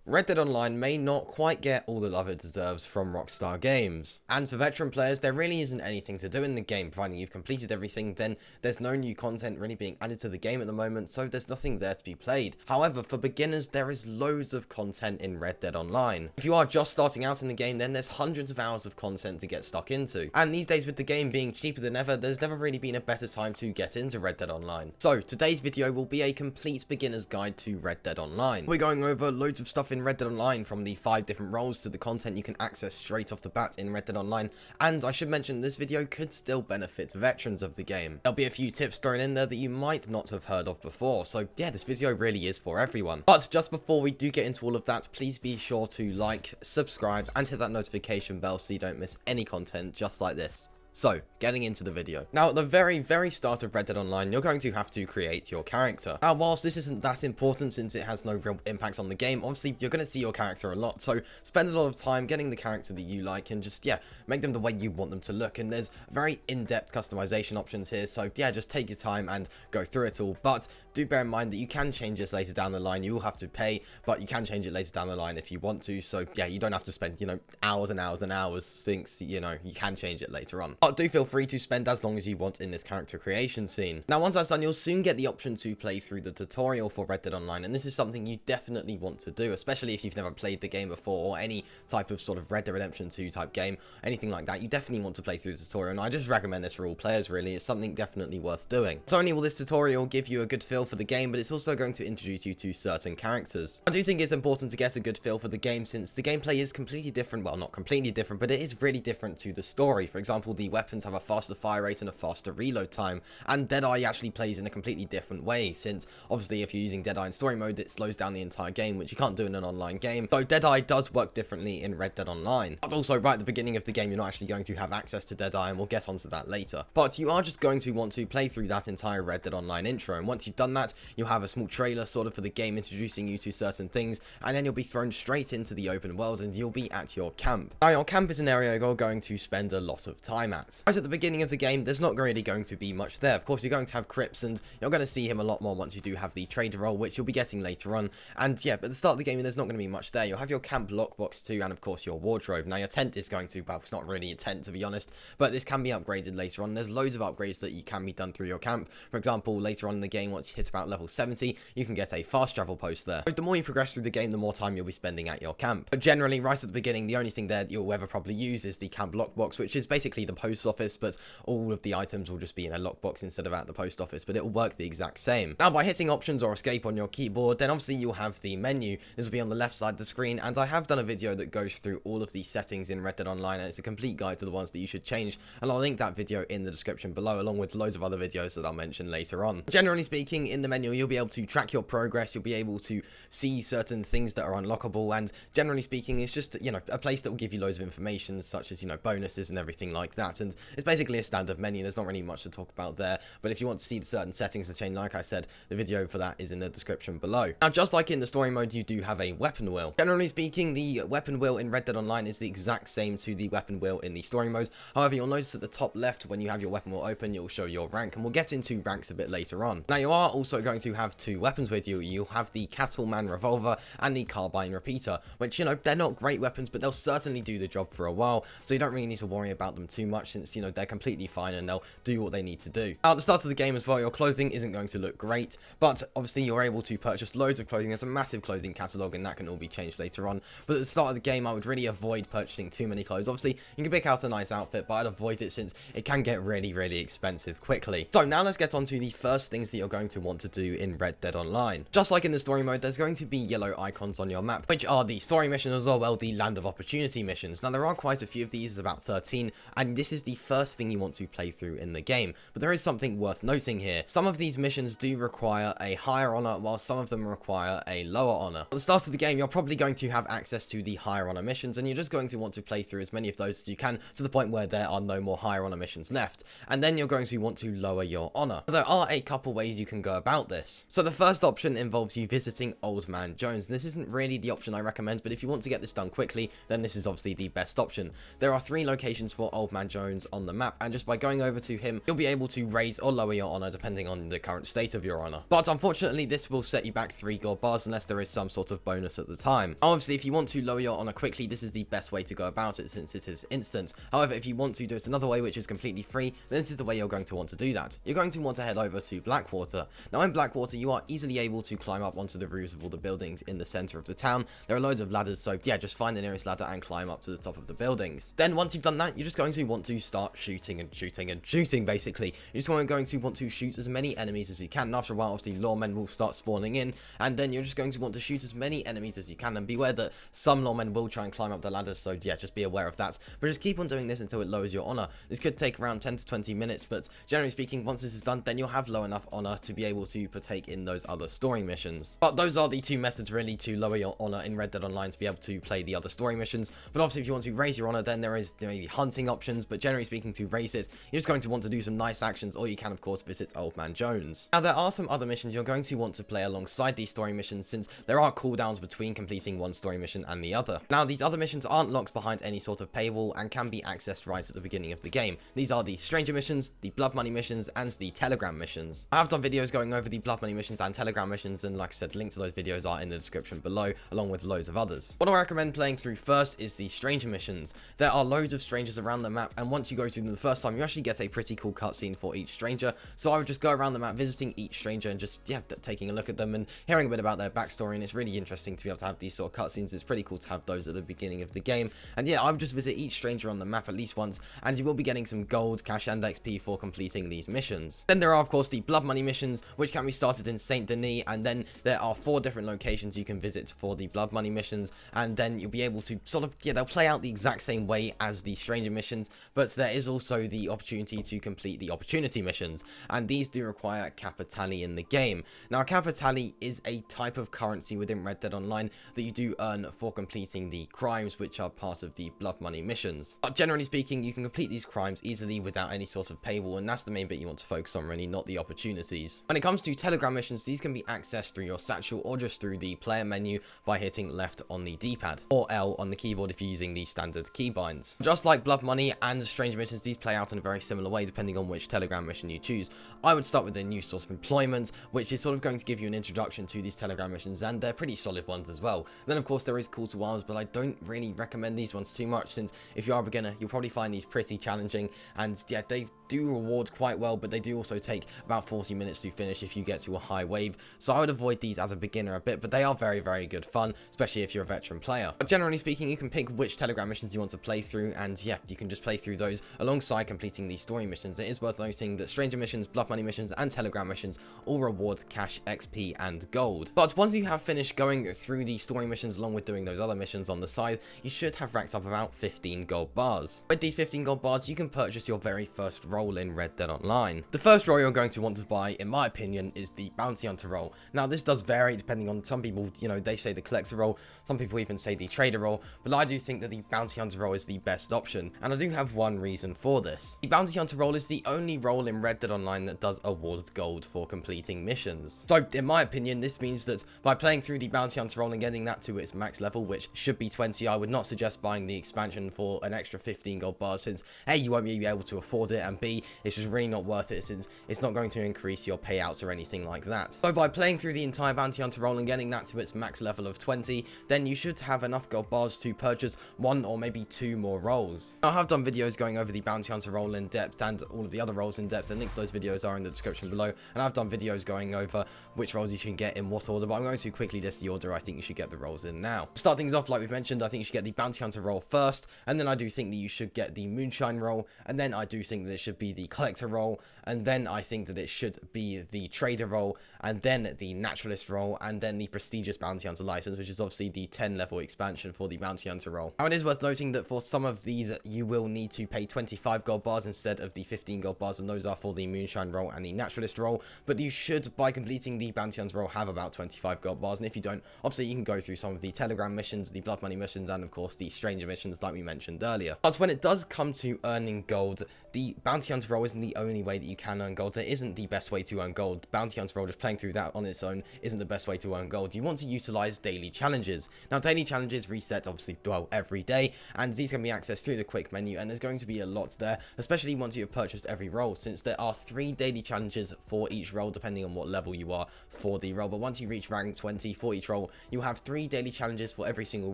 Red Dead Online may not quite get all the love it deserves from Rockstar Games. And for veteran players, there really isn't anything to do in the game, providing you've completed everything. Then there's no new content really being added to the game at the moment, so there's nothing there to be played. However, for beginners, there is loads of content in Red Dead Online. If you are just starting out in the game, then there's hundreds of hours of content to get stuck into. And these days, with the game being cheaper than ever, there's never really been a better time to get into Red Dead Online. So today's video will be a complete beginner's guide to Red Dead Online. We're going over loads of stuff in Red Dead Online, from the 5 different roles to the content you can access straight off the bat in Red Dead Online. And I should mention, this video could still benefit veterans of the game. There'll be a few tips thrown in there that you might not have heard of before, so yeah, this video really is for everyone. But just before we do get into all of that, please be sure to like, subscribe, and hit that notification bell so you don't miss any content just like this. So, getting into the video. Now, at the very start of Red Dead Online, you're going to have to create your character. Now, whilst this isn't that important since it has no real impact on the game, obviously, you're going to see your character a lot, so spend a lot of time getting the character that you like and just, yeah, make them the way you want them to look. And there's very in-depth customization options here, so yeah, just take your time and go through it all. But do bear in mind that you can change this later down the line. You will have to pay, but you can change it later down the line if you want to. So yeah, you don't have to spend, you know, hours and hours and hours, since, you know, you can change it later on. But do feel free to spend as long as you want in this character creation scene. Now, once that's done, you'll soon get the option to play through the tutorial for Red Dead Online, and this is something you definitely want to do, especially if you've never played the game before, or any type of sort of Red Dead Redemption 2 type game, anything like that. You definitely want to play through the tutorial, and I just recommend this for all players, really. It's something definitely worth doing. Not only will this tutorial give you a good feel for the game, but it's also going to introduce you to certain characters. I do think it's important to get a good feel for the game, since the gameplay is completely different. Well, not completely different, but it is really different to the story. For example, the weapons have a faster fire rate and a faster reload time, and Deadeye actually plays in a completely different way, since obviously if you're using Deadeye in story mode, it slows down the entire game, which you can't do in an online game. So Deadeye does work differently in Red Dead Online. But also, right at the beginning of the game, you're not actually going to have access to Deadeye, and we'll get onto that later. But you are just going to want to play through that entire Red Dead Online intro, and once you've done that, you'll have a small trailer sort of for the game introducing you to certain things, and then you'll be thrown straight into the open world, and you'll be at your camp. Now, your camp is an area you're going to spend a lot of time at. Right at the beginning of the game, there's not really going to be much there. Of course, you're going to have Crips, and you're going to see him a lot more once you do have the trader role, which you'll be getting later on. And yeah, but at the start of the game, there's not going to be much there. You'll have your camp lockbox too, and of course your wardrobe. Now, your tent is going to, well, it's not really a tent to be honest, but this can be upgraded later on. There's loads of upgrades that you can be done through your camp. For example, later on in the game, once you hit about level 70, you can get a fast travel post there. So the more you progress through the game, the more time you'll be spending at your camp. But generally, right at the beginning, the only thing there that you'll ever probably use is the camp lockbox, which is basically the post office, but all of the items will just be in a lockbox instead of at the post office, but it will work the exact same. Now, by hitting options or escape on your keyboard, then obviously you'll have the menu. This will be on the left side of the screen, and I have done a video that goes through all of the settings in Red Dead Online, and it's a complete guide to the ones that you should change, and I'll link that video in the description below, along with loads of other videos that I'll mention later on. Generally speaking, in the menu, you'll be able to track your progress, you'll be able to see certain things that are unlockable, and generally speaking, it's just, you know, a place that will give you loads of information, such as, you know, bonuses and everything like that, and it's basically a standard menu. There's not really much to talk about there, but if you want to see certain settings to change, like I said, the video for that is in the description below. Now, just like in the story mode, you do have a weapon wheel. Generally speaking, the weapon wheel in Red Dead Online is the exact same to the weapon wheel in the story mode. However, you'll notice at the top left, when you have your weapon wheel open, it will show your rank, and we'll get into ranks a bit later on. Now, you are also going to have 2 weapons with you. You'll have the Cattleman revolver and the carbine repeater, which, you know, they're not great weapons, but they'll certainly do the job for a while, so you don't really need to worry about them too much, since, you know, they're completely fine and they'll do what they need to do. Now, at the start of the game as well, your clothing isn't going to look great, but obviously you're able to purchase loads of clothing. There's a massive clothing catalog, and that can all be changed later on, but at the start of the game, I would really avoid purchasing too many clothes. Obviously, you can pick out a nice outfit, but I'd avoid it, since it can get really expensive quickly. So now let's get on to the first things that you're going to want to do in Red Dead Online. Just like in the story mode, there's going to be yellow icons on your map, which are the story missions, or well, the Land of Opportunity missions. Now, there are quite a few of these, about 13, and this is the first thing you want to play through in the game. But there is something worth noting here. Some of these missions do require a higher honor, while some of them require a lower honor. At the start of the game, you're probably going to have access to the higher honor missions, and you're just going to want to play through as many of those as you can, to the point where there are no more higher honor missions left, and then you're going to want to lower your honor. There are a couple ways you can go go about this. So the first option involves you visiting Old Man Jones. This isn't really the option I recommend, but if you want to get this done quickly, then this is obviously the best option. There are 3 locations for Old Man Jones on the map, and just by going over to him, you'll be able to raise or lower your honor depending on the current state of your honor. But unfortunately, this will set you back 3 gold bars unless there is some sort of bonus at the time. Obviously, if you want to lower your honor quickly, this is the best way to go about it since it is instant. However, if you want to do it another way, which is completely free, then this is the way you're going to want to do that. You're going to want to head over to Blackwater. Now in Blackwater, you are easily able to climb up onto the roofs of all the buildings in the center of the town. There are loads of ladders, so yeah, just find the nearest ladder and climb up to the top of the buildings. Then once you've done that, you're just going to want to start shooting and shooting and shooting, basically. You're just going to want to shoot as many enemies as you can, and after a while, obviously, lawmen will start spawning in, and then you're just going to want to shoot as many enemies as you can, and beware that some lawmen will try and climb up the ladders, so yeah, just be aware of that. But just keep on doing this until it lowers your honor. This could take around 10 to 20 minutes, but generally speaking, once this is done, then you'll have low enough honor to be able to partake in those other story missions. But those are the 2 methods really to lower your honor in Red Dead Online to be able to play the other story missions. But obviously, if you want to raise your honor, then there is maybe hunting options, but generally speaking, to raise it, you're just going to want to do some nice actions, or you can of course visit Old Man Jones. Now there are some other missions you're going to want to play alongside these story missions, since there are cooldowns between completing one story mission and the other. Now these other missions aren't locked behind any sort of paywall and can be accessed right at the beginning of the game. These are the Stranger missions, the Blood Money missions, and the Telegram missions. I have done videos going over the Blood Money missions and Telegram missions, and like I said, links to those videos are in the description below, along with loads of others. What I recommend playing through first is the Stranger missions. There are loads of strangers around the map, and once you go through them the first time, you actually get a pretty cool cutscene for each stranger. So I would just go around the map visiting each stranger and just, yeah, taking a look at them and hearing a bit about their backstory, and it's really interesting to be able to have these sort of cutscenes. It's pretty cool to have those at the beginning of the game. And yeah, I would just visit each stranger on the map at least once, and you will be getting some gold, cash, and XP for completing these missions. Then there are of course the Blood Money missions, which can be started in Saint Denis, and then there are 4 different locations you can visit for the Blood Money missions, and then you'll be able to sort of, yeah, they'll play out the exact same way as the Stranger missions, but there is also the opportunity to complete the Opportunity missions, and these do require Capitali in the game. Now Capitali is a type of currency within Red Dead Online that you do earn for completing the crimes which are part of the Blood Money missions. But generally speaking, you can complete these crimes easily without any sort of paywall, and that's the main bit you want to focus on really, not the opportunities. When it comes to Telegram missions, these can be accessed through your satchel or just through the player menu by hitting left on the D-pad, or L on the keyboard if you're using the standard keybinds. Just like Blood Money and Stranger missions, these play out in a very similar way depending on which Telegram mission you choose. I would start with a new source of employment, which is sort of going to give you an introduction to these Telegram missions, and they're pretty solid ones as well. Then of course there is Call to Arms, but I don't really recommend these ones too much, since if you are a beginner, you'll probably find these pretty challenging, and yeah, they do reward quite well, but they do also take about 40 minutes to finish if you get to a high wave. So I would avoid these as a beginner a bit, but they are very, very good fun, especially if you're a veteran player. But generally speaking, you can pick which Telegram missions you want to play through, and yeah, you can just play through those alongside completing these story missions. It is worth noting that Stranger missions, Blood Money missions, and Telegram missions all reward cash, XP, and gold. But once you have finished going through the story missions along with doing those other missions on the side, you should have racked up about 15 gold bars. With these 15 gold bars, you can purchase your very first role in Red Dead Online. The first role you're going to want to buy, in my opinion, is the Bounty Hunter role. Now this does vary depending on, some people, you know, they say the Collector role, some people even say the Trader role, but I do think that the Bounty Hunter role is the best option, and I do have one reason for this. The Bounty Hunter role is the only role in Red Dead Online that does award gold for completing missions. So in my opinion, this means that by playing through the Bounty Hunter role and getting that to its max level, which should be 20, I would not suggest buying the expansion for an extra 15 gold bars, since A, you won't be able to afford it, and B, it's just really not worth it, since it's not going to increase your payouts or anything like that. So by playing through the entire Bounty Hunter role and getting that to its max level of 20, then you should have enough gold bars to purchase 1 or maybe 2 more roles. Now, I have done videos going over the Bounty Hunter role in depth and all of the other roles in depth, and links to those videos are in the description below, and I've done videos going over which roles you should get in what order, but I'm going to quickly list the order I think you should get the roles in now. To start things off, like we've mentioned, I think you should get the Bounty Hunter role first, and then I do think that you should get the Moonshine role, and then I do think that it should be the Collector role, and then I think that it should be the Trader role, and then the Naturalist role, and then the Prestigious Bounty Hunter license, which is obviously the 10 level expansion for the Bounty Hunter role. Now, it is worth noting that for some of these, you will need to pay 25 gold bars instead of the 15 gold bars, and those are for the Moonshine role and the Naturalist role, but you should, by completing the Bounty Hunter role, have about 25 gold bars, and if you don't, obviously you can go through some of the Telegram missions, the Blood Money missions, and of course the Stranger missions like we mentioned earlier. But when it does come to earning gold, the Bounty Hunter role isn't the only way that you can earn gold. It isn't the best way to earn gold. gold bounty hunter role, just playing through that on its own isn't the best way to earn gold. You want to utilize daily challenges. Now, daily challenges reset obviously, well, every day, and these can be accessed through the quick menu, and there's going to be a lot there, especially once you have purchased every role, since there are 3 daily challenges for each role, depending on what level you are for the role. But once you reach rank 20 for each role, you'll have 3 daily challenges for every single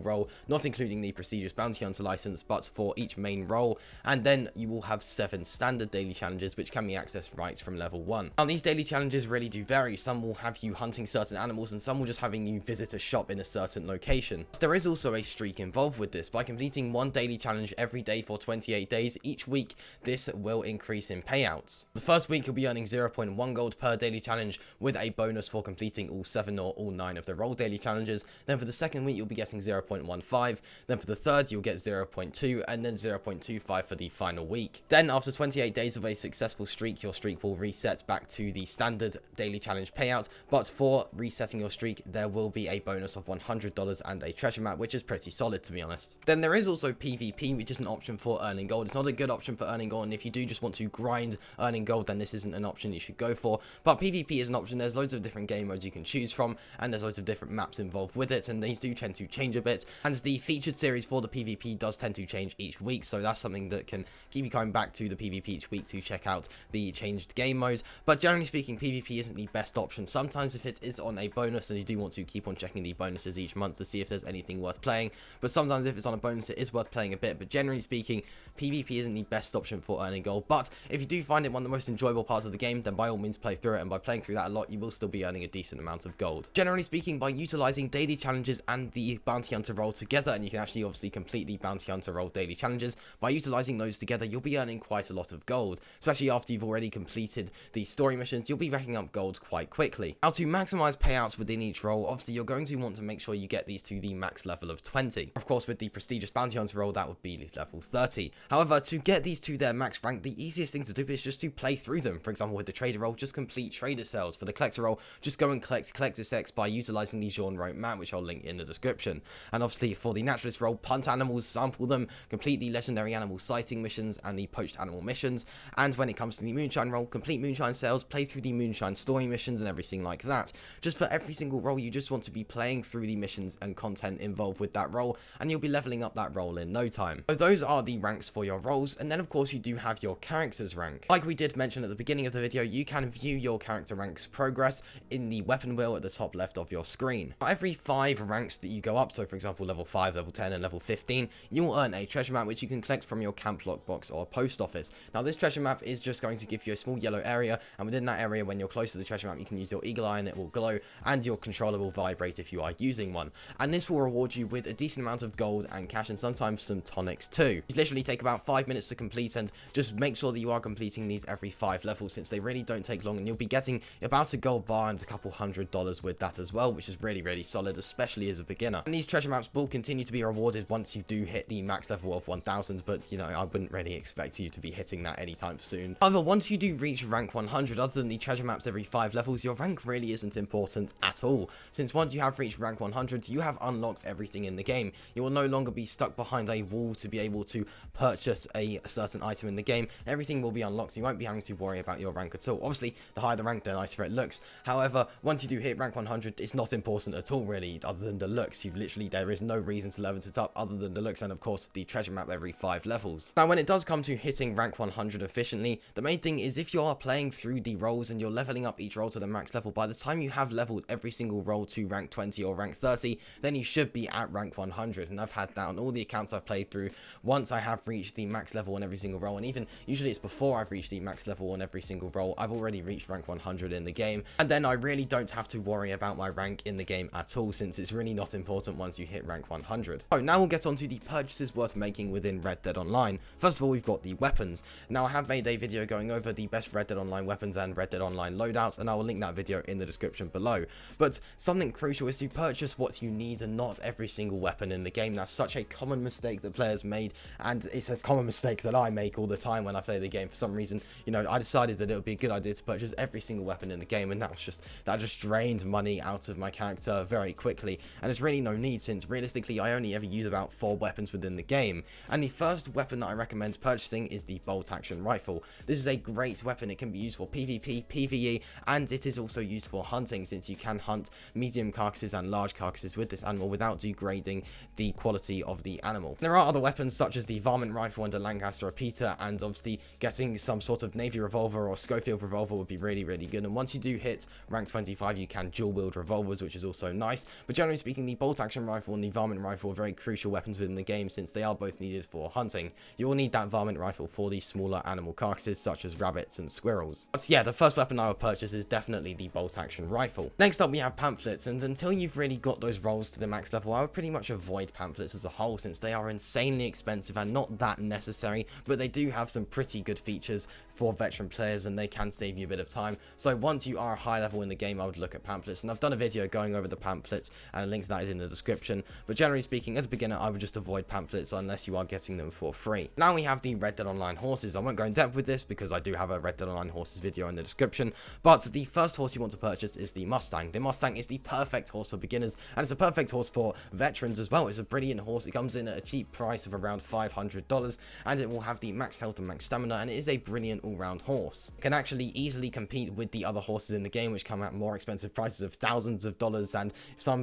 role, not including the prestigious bounty hunter license, but for each main role. And then you will have 7 standard daily challenges, which can be accessed right from level 1. Now, these daily challenges really do vary. Some will have you hunting certain animals, and some will just having you visit a shop in a certain location. There is also a streak involved with this. By completing 1 daily challenge every day for 28 days each week, this will increase in payouts. The first week you'll be earning 0.1 gold per daily challenge, with a bonus for completing all 7 or all 9 of the role daily challenges. Then for the second week you'll be getting 0.15, then for the third you'll get 0.2, and then 0.25 for the final week. Then after 28 days of a successful streak, your streak will reset back to the standard daily challenge payout, but for resetting your streak there will be a bonus of $100 and a treasure map, which is pretty solid, to be honest. Then there is also PvP, which is an option for earning gold. It's not a good option for earning gold, and if you do just want to grind earning gold, then this isn't an option you should go for. But PvP is an option. There's loads of different game modes you can choose from, and there's loads of different maps involved with it, and these do tend to change a bit, and the featured series for the PvP does tend to change each week, so that's something that can keep you coming back to the PvP each week to check out the changed game modes. But generally speaking, PvP isn't the best option. Sometimes if it is on a bonus, and you do want to keep on checking the bonuses each month to see if there's anything worth playing, but sometimes if it's on a bonus it is worth playing a bit. But generally speaking, PvP isn't the best option for earning gold. But if you do find it one of the most enjoyable parts of the game, then by all means play through it, and by playing through that a lot you will still be earning a decent amount of gold. Generally speaking, by utilizing daily challenges and the bounty hunter role together, and you can actually obviously complete the bounty hunter role daily challenges, by utilizing those together you'll be earning quite a lot of gold, especially after you've already completed the story missions. You'll be racking up gold quite quickly. Now, to maximize payouts within each role, obviously you're going to want to make sure you get these to the max level of 20. Of course, with the prestigious bounty hunter role that would be level 30. However, to get these to their max rank, the easiest thing to do is just to play through them. For example, with the trader role, just complete trader sales. For the collector role, just go and collect collector's X by utilizing the genre map, which I'll link in the description. And obviously for the naturalist role, punt animals, sample them, complete the legendary animal sighting missions and the poached animal missions. And when it comes to the moonshine role, complete moonshine sales, play through the moonshine story missions and everything like that. Just for every single role, you just want to be playing through the missions and content involved with that role, and you'll be leveling up that role in no time. So those are the ranks for your roles, and then of course you do have your character's rank. Like we did mention at the beginning of the video, you can view your character rank's progress in the weapon wheel at the top left of your screen. For every 5 ranks that you go up, so for example level 5, level 10 and level 15, you will earn a treasure map which you can collect from your camp lockbox or post office. Now this treasure map is just going to give you a small yellow area, and within that area, when you're close to the treasure map, you can use your eagle eye and it will glow, and your controller will vibrate if you are using one. And this will reward you with a decent amount of gold and cash, and sometimes some tonics too. These literally take about 5 minutes to complete, and just make sure that you are completing these every 5 levels, since they really don't take long, and you'll be getting about a gold bar and a couple $100 with that as well, which is really solid, especially as a beginner. And these treasure maps will continue to be rewarded once you do hit the max level of 1000, but you know, I wouldn't really expect you to be hitting that anytime soon. However, once you do reach rank 100, other than the treasure maps every 5 levels, your rank really isn't important at all, since once you have reached rank 100, you have unlocked everything in the game. You will no longer be stuck behind a wall to be able to purchase a certain item in the game. Everything will be unlocked, so you won't be having to worry about your rank at all. Obviously, the higher the rank, the nicer it looks. However, once you do hit rank 100, it's not important at all really, other than the looks. There is no reason to level it up other than the looks, and of course the treasure map every 5 levels. Now, when it does come to hitting rank 100 efficiently, the main thing is if you are playing through the roles and you're leveling up each role to the max level, by the time you have leveled every single role to rank 20 or rank 30, then you should be at rank 100. And I've had that on all the accounts I've played through. Once I have reached the max level on every single role, and even usually it's before I've reached the max level on every single role, I've already reached rank 100 in the game, and then I really don't have to worry about my rank in the game at all, since it's really not important once you hit rank 100. So now we'll get on to the purchases worth making within Red Dead Online. First of all, we've got the weapons. Now, I have made a video going over the best Red Dead Online weapons and Red Dead Online loadouts, and I will link that video in the description below. But something crucial is to purchase what you need and not every single weapon in the game. That's such a common mistake that players made, and it's a common mistake that I make all the time when I play the game. For some reason, you know, I decided that it would be a good idea to purchase every single weapon in the game, and that just drained money out of my character very quickly, and there's really no need, since realistically I only ever use about 4 weapons within the game. And the first weapon that I recommend purchasing is the bolt action rifle. This is a great weapon. It can be used for PvP, PvE, and it is also used for hunting, since you can hunt medium carcasses and large carcasses with this animal without degrading the quality of the animal. There are other weapons such as the varmint rifle and a Lancaster repeater, and obviously getting some sort of Navy revolver or Schofield revolver would be really good. And once you do hit rank 25, you can dual wield revolvers, which is also nice. But generally speaking, the bolt action rifle and the varmint rifle are very crucial weapons within the game, since they are both needed for hunting. You will need that varmint rifle for the smaller animal carcasses such as rabbits and squirrels. But yeah, the first weapon I would purchase is definitely the bolt action rifle. Next up we have pamphlets, and until you've really got those rolls to the max level, I would pretty much avoid pamphlets as a whole, since they are insanely expensive and not that necessary, but they do have some pretty good features for veteran players, and they can save you a bit of time. So once you are a high level in the game, I would look at pamphlets, and I've done a video going over the pamphlets, and a link to that is in the description. But generally speaking, as a beginner, I would just avoid pamphlets unless you are getting them for free. Now we have the Red Dead Online horses. I won't go in depth with this because I do have a Red Dead Online horses video in the description, but the first horse you want to purchase is the Mustang. The Mustang is the perfect horse for beginners, and it's a perfect horse for veterans as well. It's a brilliant horse. It comes in at a cheap price of around $500, and it will have the max health and max stamina, and it is a brilliant all-round horse. It can actually easily compete with the other horses in the game, which come at more expensive prices of thousands of dollars, and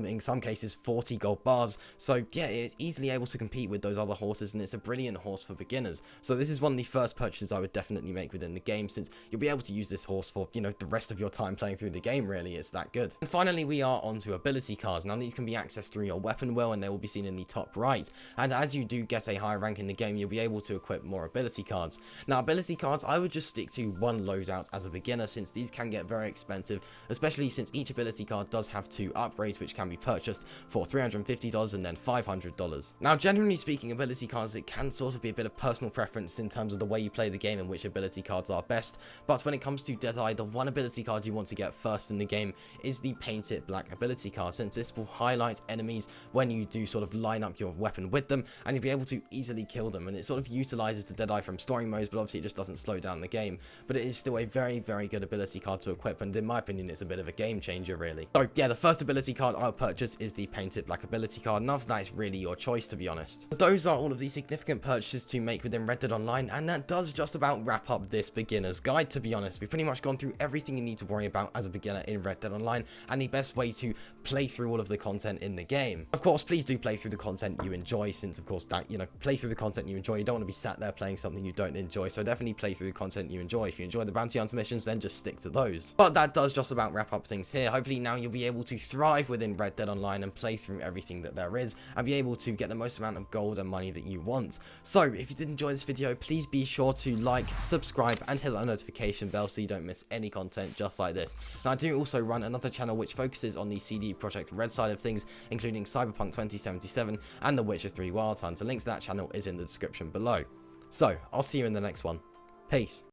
in some cases 40 gold bars. So yeah, it's easily able to compete with those other horses, and it's a brilliant horse for beginners. So this is one of the first purchases I would definitely make within the game, since you'll be able to use this horse for, you know, the rest of your time playing through the game. Really, it's that good. And finally, we are onto ability cards. Now these can be accessed through your weapon wheel, and they will be seen in the top right. And as you do get a higher rank in the game, you'll be able to equip more ability cards. Now ability cards, I would just stick to one loadout as a beginner, since these can get very expensive, especially since each ability card does have 2 upgrades, which can be purchased for $350 and then $500. Now generally speaking, ability cards, it can sort of be a bit of personal preference in terms of the way you play the game and which ability cards are best, but when it comes to Deadeye, the one ability card you want to get first in the game is the Paint It Black ability card, since this will highlight enemies when you do sort of line up your weapon with them, and you'll be able to easily kill them. And it sort of utilizes the Deadeye from story modes, but obviously it just doesn't slow down the game. But it is still a very good ability card to equip, and in my opinion, it's a bit of a game changer, really. So yeah, the first ability card I'll purchase is the Paint It Black ability card, and after that, it's really your choice, to be honest. But those are all of the significant purchases to make within Red Dead Online, and that does just about wrap up this beginner's guide, to be honest. We've pretty much gone through everything you need to worry about as a beginner in Red Dead Online, and the best way to play through all of the content in the game. Of course, please do play through the content you enjoy, since of course that, you know, play through the content you enjoy. You don't want to be sat there playing something you don't enjoy, so definitely play through the content you enjoy. If you enjoy the bounty hunter missions, then just stick to those. But that does just about wrap up things here. Hopefully now you'll be able to thrive within Red Dead Online and play through everything that there is, and be able to get the most amount of gold and money that you want. So if you did enjoy this video, please be sure to like, subscribe, and hit that notification bell so you don't miss any content just like this. Now I do also run another channel which focuses on the CD Projekt Red side of things, including Cyberpunk 2077 and The Witcher 3 Wild Hunt. A link to that channel is in the description below. So I'll see you in the next one. Peace.